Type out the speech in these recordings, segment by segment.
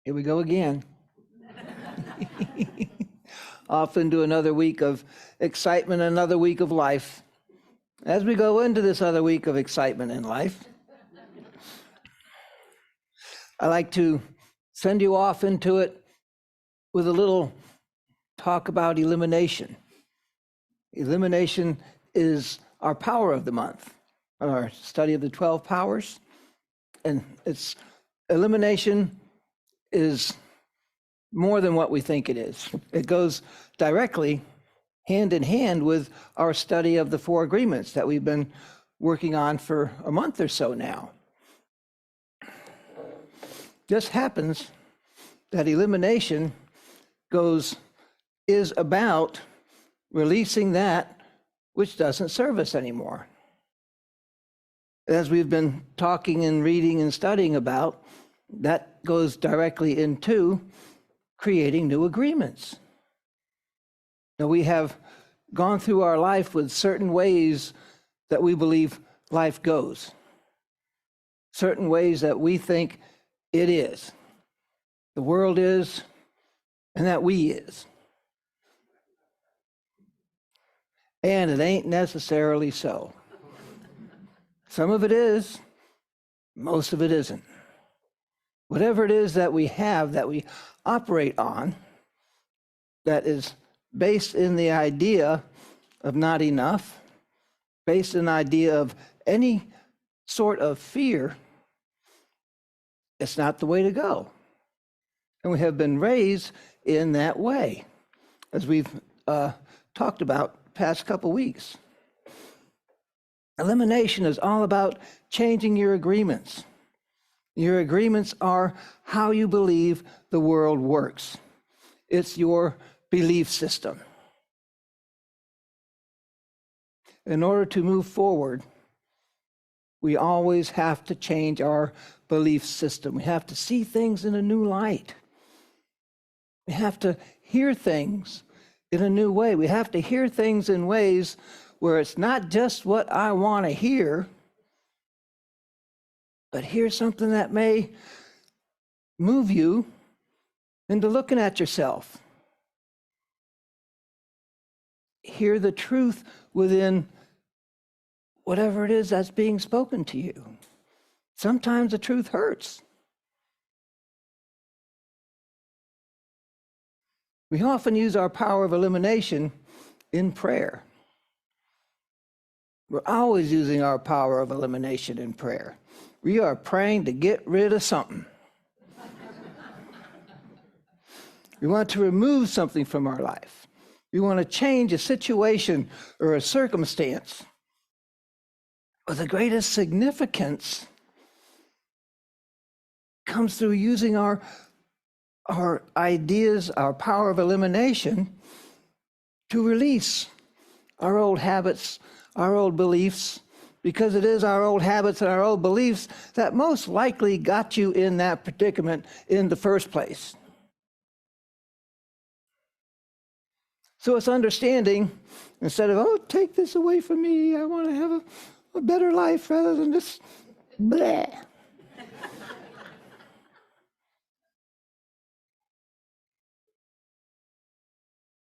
Here we go again. Off into another week of excitement, another week of life. As we go into this other week of excitement in life, I like to send you off into it with a little talk about elimination. Elimination is our power of the month, our study of the 12 powers. And it's elimination is more than what we think it is. It goes directly hand in hand with our study of the 4 agreements that we've been working on for a month or so now. Just happens that elimination is about releasing that which doesn't serve us anymore. As we've been talking and reading and studying about, that goes directly into creating new agreements. Now, we have gone through our life with certain ways that we believe life goes, certain ways that we think it is, the world is, and that we is. And it ain't necessarily so. Some of it is, most of it isn't. Whatever it is that we have, that we operate on, that is based in the idea of not enough, based in the idea of any sort of fear, it's not the way to go. And we have been raised in that way, as we've talked about the past couple weeks. Elimination is all about changing your agreements. Your agreements are how you believe the world works. It's your belief system. In order to move forward, we always have to change our belief system. We have to see things in a new light. We have to hear things in a new way. We have to hear things in ways where it's not just what I want to hear, but hear something that may move you into looking at yourself. Hear the truth within whatever it is that's being spoken to you. Sometimes the truth hurts. We often use our power of elimination in prayer. We're always using our power of elimination in prayer. We are praying to get rid of something. We want to remove something from our life. We want to change a situation or a circumstance. But the greatest significance comes through using our ideas, our power of elimination, to release our old habits, our old beliefs, because it is our old habits and our old beliefs that most likely got you in that predicament in the first place. So it's understanding, instead of, oh, take this away from me, I want to have a better life rather than this bleh.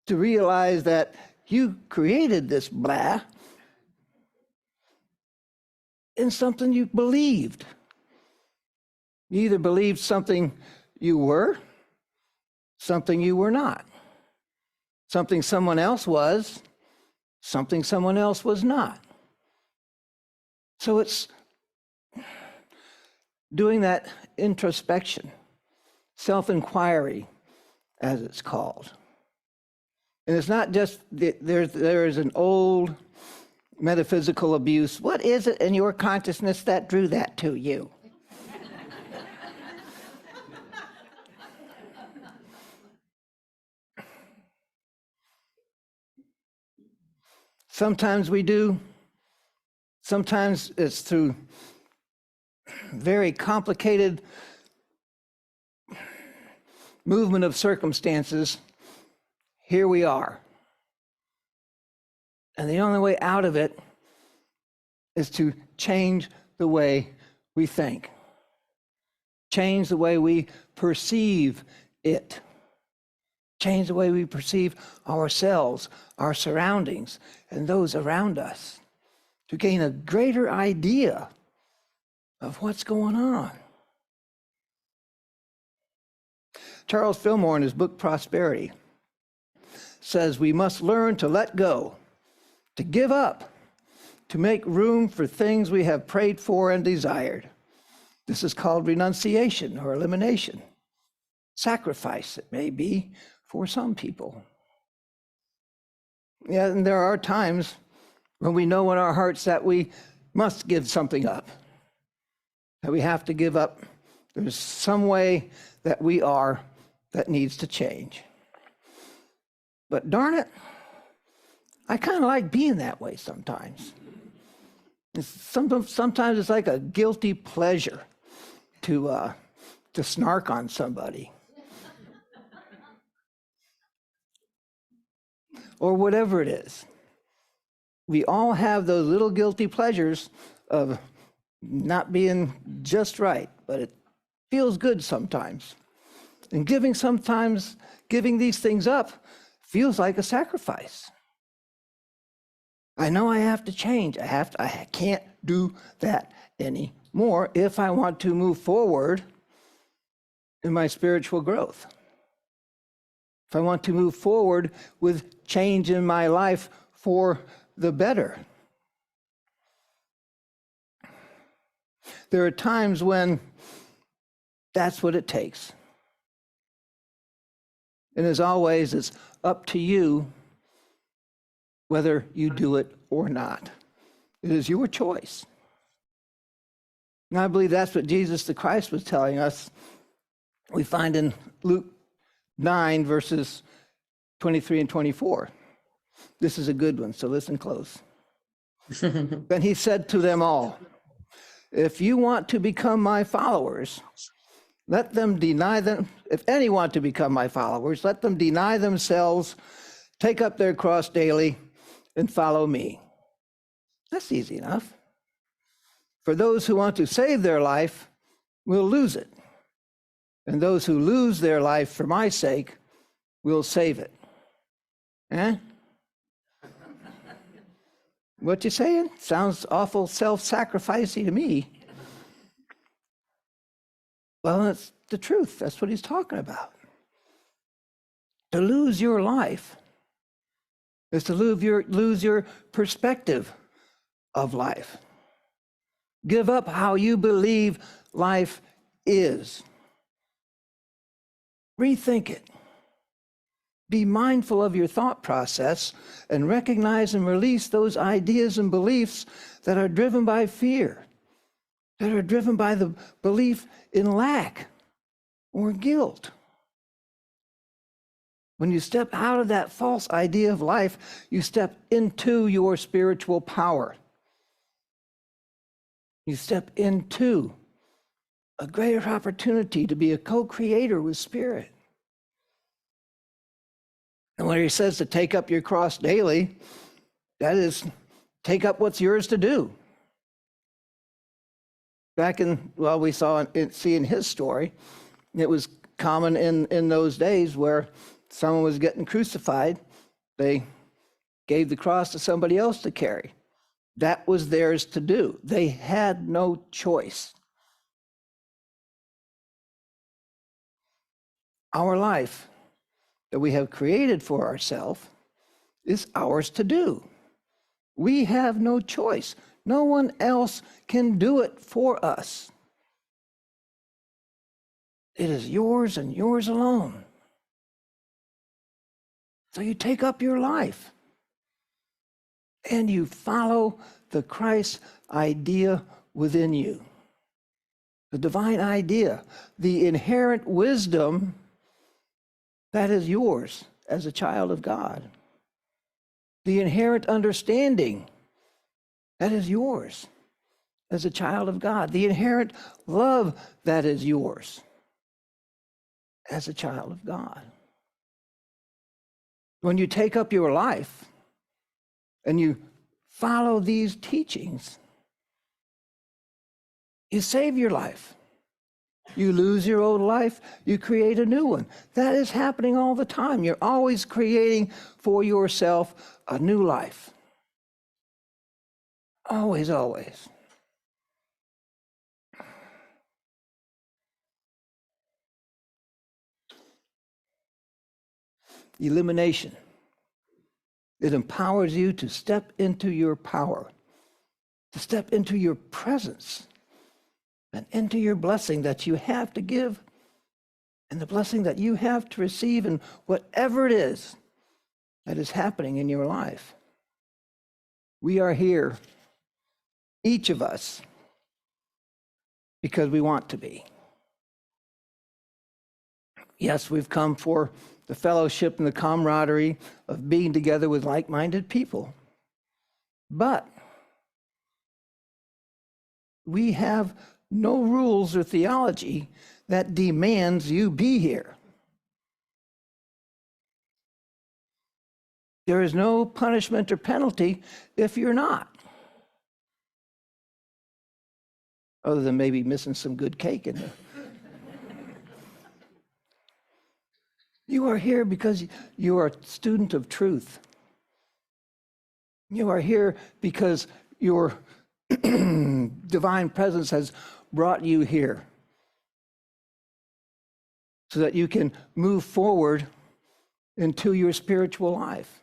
To realize that you created this blah in something you believed. You either believed something you were, something you were not, something someone else was, something someone else was not. So it's doing that introspection, self-inquiry, as it's called. And it's not just, there is an old metaphysical abuse. What is it in your consciousness that drew that to you? Sometimes we do. Sometimes it's through very complicated movement of circumstances. Here we are. And the only way out of it is to change the way we think. change the way we perceive it, change the way we perceive ourselves, our surroundings, and those around us, to gain a greater idea of what's going on. Charles Fillmore, in his book Prosperity, says we must learn to let go, to give up, to make room for things we have prayed for and desired. This is called renunciation or elimination. Sacrifice, it may be, for some people. Yeah, and there are times when we know in our hearts that we must give something up, that we have to give up. There's some way that we are that needs to change. But darn it, I kind of like being that way sometimes. Sometimes it's like a guilty pleasure to snark on somebody. Or whatever it is. We all have those little guilty pleasures of not being just right, but it feels good sometimes. And giving these things up feels like a sacrifice. I know I have to change. I can't do that anymore if I want to move forward in my spiritual growth. If I want to move forward with change in my life for the better. There are times when that's what it takes. And as always, it's up to you whether you do it or not. It is your choice. And I believe that's what Jesus the Christ was telling us. We find in Luke 9, verses 23 and 24. This is a good one, so listen close. Then he said to them all, if you want to become my followers, let them deny them. If any want to become my followers, let them deny themselves, take up their cross daily, and follow me. That's easy enough. For those who want to save their life will lose it. And those who lose their life for my sake will save it. Eh? What you saying? Sounds awful self-sacrificing to me. Well, that's the truth. That's what he's talking about. To lose your life is to lose your perspective of life. Give up how you believe life is. Rethink it. Be mindful of your thought process and recognize and release those ideas and beliefs that are driven by fear, that are driven by the belief in lack or guilt. When you step out of that false idea of life, you step into your spiritual power. You step into a greater opportunity to be a co-creator with Spirit. And when he says to take up your cross daily, that is, take up what's yours to do. Back in, well, we see in his story, it was common in those days where someone was getting crucified, they gave the cross to somebody else to carry. That was theirs to do. They had no choice. Our life that we have created for ourselves is ours to do. We have no choice. No one else can do it for us. It is yours and yours alone. So you take up your life and you follow the Christ idea within you. The divine idea, the inherent wisdom that is yours as a child of God. The inherent understanding that is yours as a child of God. The inherent love that is yours as a child of God. When you take up your life and you follow these teachings, you save your life. You lose your old life, you create a new one. That is happening all the time. You're always creating for yourself a new life. Always, always. Elimination. It empowers you to step into your power, to step into your presence, and into your blessing that you have to give, and the blessing that you have to receive, and whatever it is that is happening in your life. We are here, each of us, because we want to be. Yes, we've come for the fellowship and the camaraderie of being together with like-minded people. But we have no rules or theology that demands you be here. There is no punishment or penalty if you're not. Other than maybe missing some good cake in there. You are here because you are a student of truth. You are here because your divine presence has brought you here so that you can move forward into your spiritual life.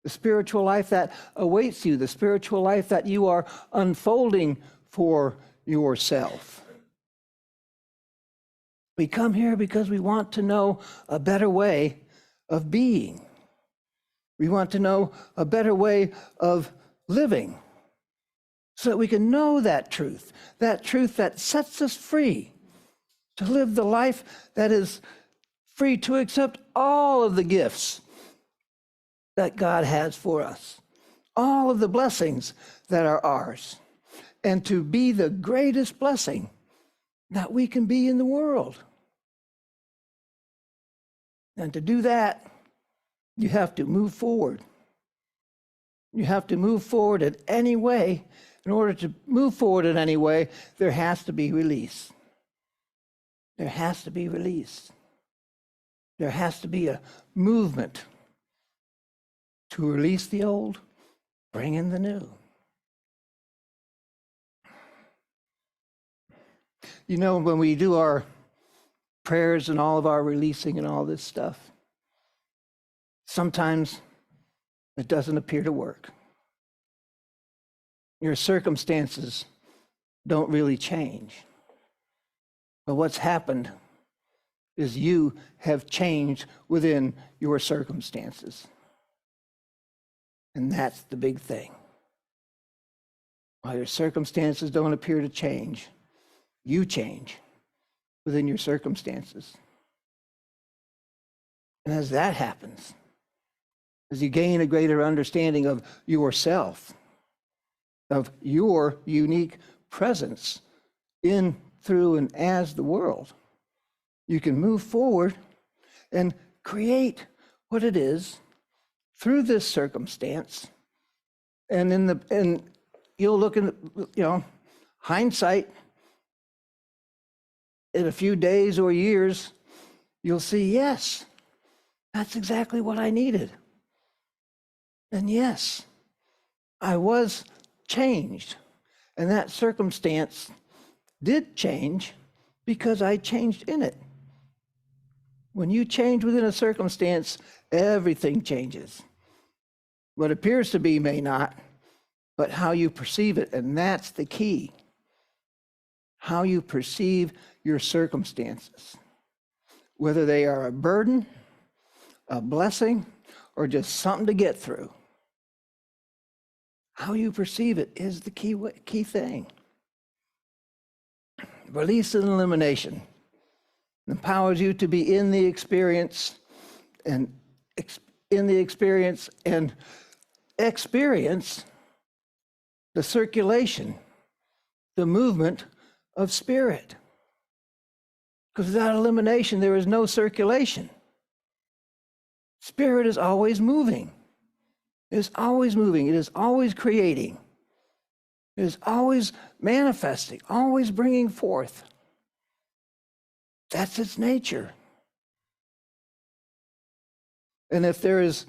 The spiritual life that awaits you, the spiritual life that you are unfolding for yourself. We come here because we want to know a better way of being. We want to know a better way of living so that we can know that truth that sets us free to live the life that is free to accept all of the gifts that God has for us, all of the blessings that are ours, and to be the greatest blessing that we can be in the world. And to do that, you have to move forward. You have to move forward in any way. In order to move forward in any way, there has to be release. There has to be release. There has to be a movement to release the old, bring in the new. You know, when we do our prayers and all of our releasing and all this stuff, sometimes it doesn't appear to work. Your circumstances don't really change. But what's happened is you have changed within your circumstances. And that's the big thing. While your circumstances don't appear to change, you change within your circumstances. And as that happens, as you gain a greater understanding of yourself, of your unique presence in, through, and as the world, you can move forward and create what it is through this circumstance. And you'll look in, hindsight, in a few days or years, you'll see, yes, that's exactly what I needed. And yes, I was changed. And that circumstance did change because I changed in it. When you change within a circumstance, everything changes. What appears to be may not, but how you perceive it, and that's the key. How you perceive your circumstances, whether they are a burden, a blessing, or just something to get through. How you perceive it is the key thing. Release and elimination empowers you to be in the experience and experience the circulation, the movement of spirit. Because without elimination, there is no circulation. Spirit is always moving. It is always moving. It is always creating. It is always manifesting, always bringing forth. That's its nature. And if there is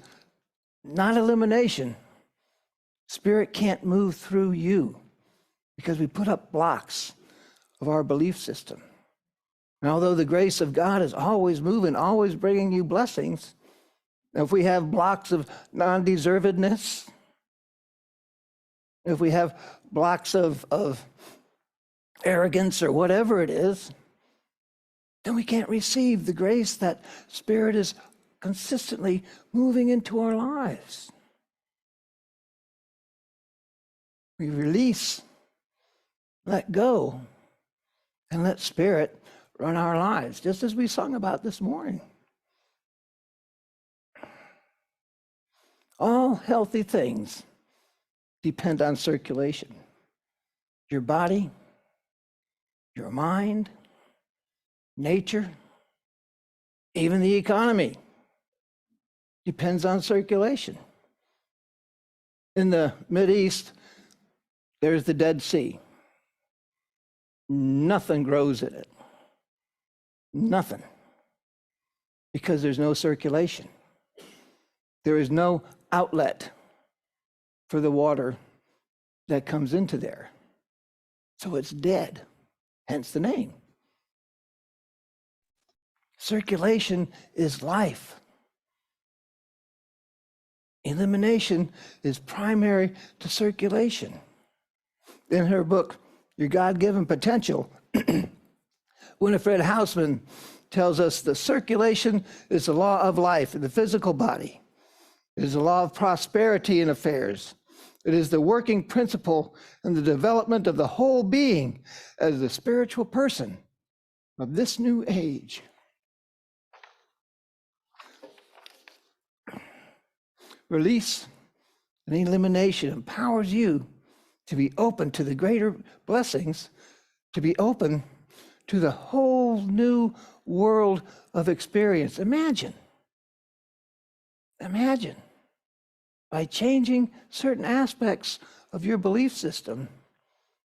not elimination, Spirit can't move through you because we put up blocks of our belief system. And although the grace of God is always moving, always bringing you blessings, if we have blocks of non-deservedness, if we have blocks of arrogance or whatever it is, then we can't receive the grace that Spirit is consistently moving into our lives. We release, let go, and let Spirit run our lives, just as we sung about this morning. All healthy things depend on circulation. Your body, your mind, nature, even the economy depends on circulation. In the Mideast, there's the Dead Sea. Nothing grows in it. Nothing. Because there's no circulation. There is no outlet for the water that comes into there. So it's dead, hence the name. Circulation is life. Elimination is primary to circulation. In her book, Your God-Given Potential, Winifred Hausman tells us the circulation is the law of life in the physical body. It is the law of prosperity in affairs. It is the working principle in the development of the whole being as the spiritual person of this new age. Release and elimination empowers you to be open to the greater blessings, to be open to the whole new world of experience. Imagine, by changing certain aspects of your belief system,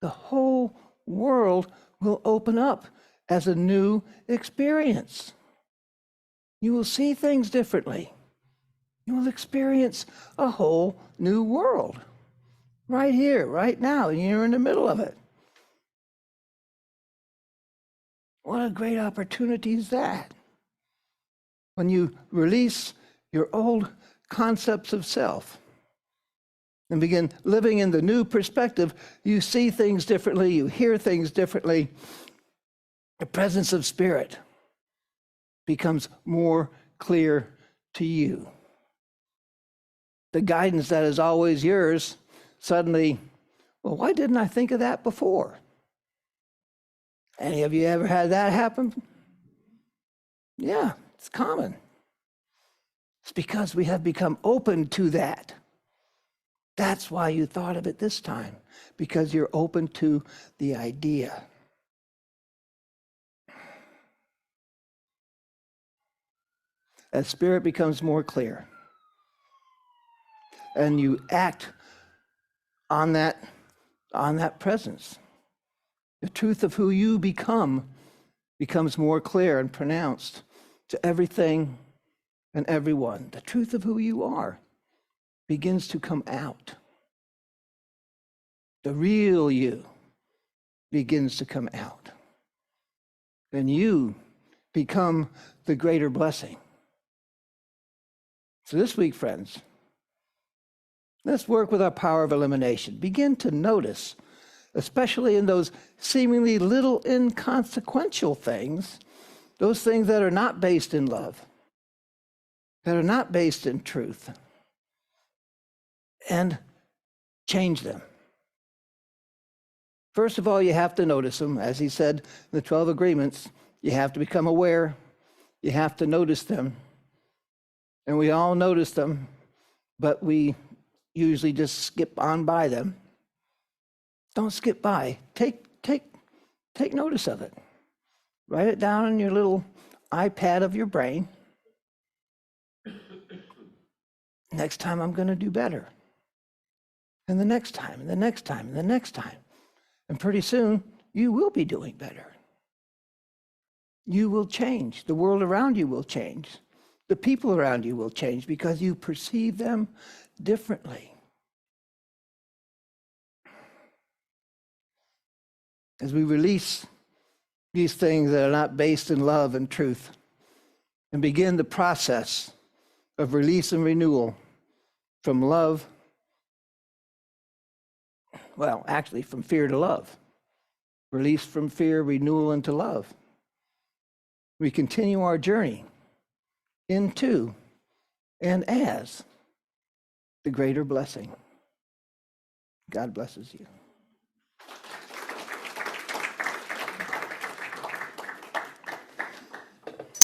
the whole world will open up as a new experience. You will see things differently. You will experience a whole new world right here, right now, and you're in the middle of it. What a great opportunity is that? When you release your old concepts of self and begin living in the new perspective, you see things differently, you hear things differently. The presence of Spirit becomes more clear to you. The guidance that is always yours, suddenly, well, why didn't I think of that before? Any of you ever had that happen? Yeah, it's common. It's because we have become open to that. That's why you thought of it this time, because you're open to the idea. As Spirit becomes more clear, and you act on that presence, the truth of who you become becomes more clear and pronounced to everything and everyone. The truth of who you are begins to come out. The real you begins to come out. And you become the greater blessing. So this week, friends, let's work with our power of elimination. Begin to notice, especially in those seemingly little inconsequential things, those things that are not based in love, that are not based in truth, and change them. First of all, you have to notice them. As he said in the 12 agreements, you have to become aware. You have to notice them. And we all notice them, but we usually just skip on by them. Don't skip by. Take notice of it. Write it down on your little iPad of your brain. Next time I'm going to do better. And the next time, and the next time, and the next time. And pretty soon, you will be doing better. you will change. The world around you will change. The people around you will change because you perceive them differently. As we release these things that are not based in love and truth and begin the process of release and renewal from love, well, actually from fear to love. Release from fear, renewal into love. We continue our journey into and as the greater blessing. God blesses you.